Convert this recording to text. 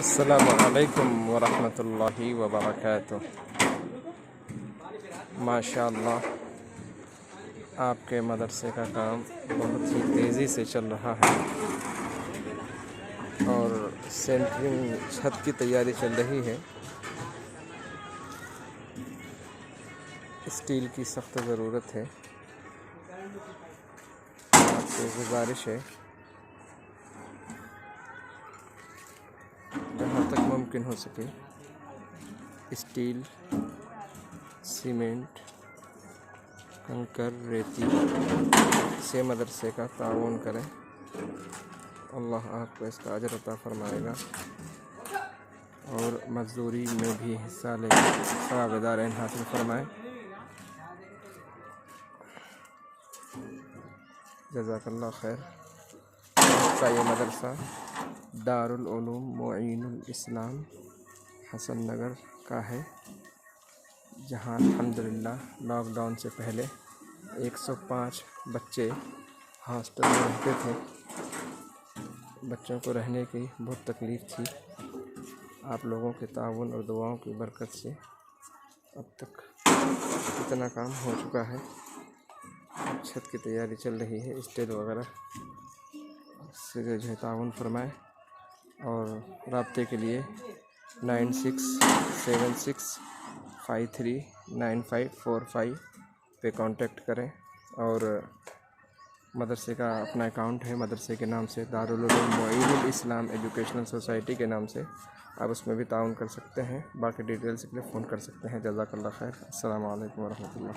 अस्सलामु अलैकुम वरहमतुल्लाहि वबरकातुह। माशाअल्लाह आपके मदरसे का काम बहुत ही तेज़ी से चल रहा है और सेंटरिंग छत की तैयारी चल रही है। स्टील की सख्त ज़रूरत है। आपसे गुजारिश है जहाँ तक मुमकिन हो सके स्टील, सीमेंट, कंकर, रेती से मदरसे का ताउन करें। अल्लाह आपको इसका अजर अता फरमाएगा और मजदूरी में भी हिस्सा लेकर सवाबदार हासिल फरमाएँ। जज़ाकल्लाह खैर। का ये मदरसा दारुल उलूम मुईनुल इस्लाम हसन नगर का है, जहाँ अल्हम्दुलिल्लाह लॉकडाउन से पहले 105 बच्चे हॉस्टल में रहते थे। बच्चों को रहने की बहुत तकलीफ़ थी। आप लोगों के ताउन और दुआओं की बरकत से अब तक इतना काम हो चुका है। छत की तैयारी चल रही है। स्टेज वगैरह से जो है ताउन फरमाएँ और राब्ते के लिए 9676539545 पे कांटेक्ट करें। और मदरसे का अपना अकाउंट है मदरसे के नाम से, दारुल उलूम मुईनुल इस्लाम एजुकेशनल सोसाइटी के नाम से। आप उसमें भी ताउन कर सकते हैं। बाकी डिटेल्स के लिए फ़ोन कर सकते हैं। जज़ाकल्लाह खैर। अस्सलामु अलैकुम वरहमतुल्लाह।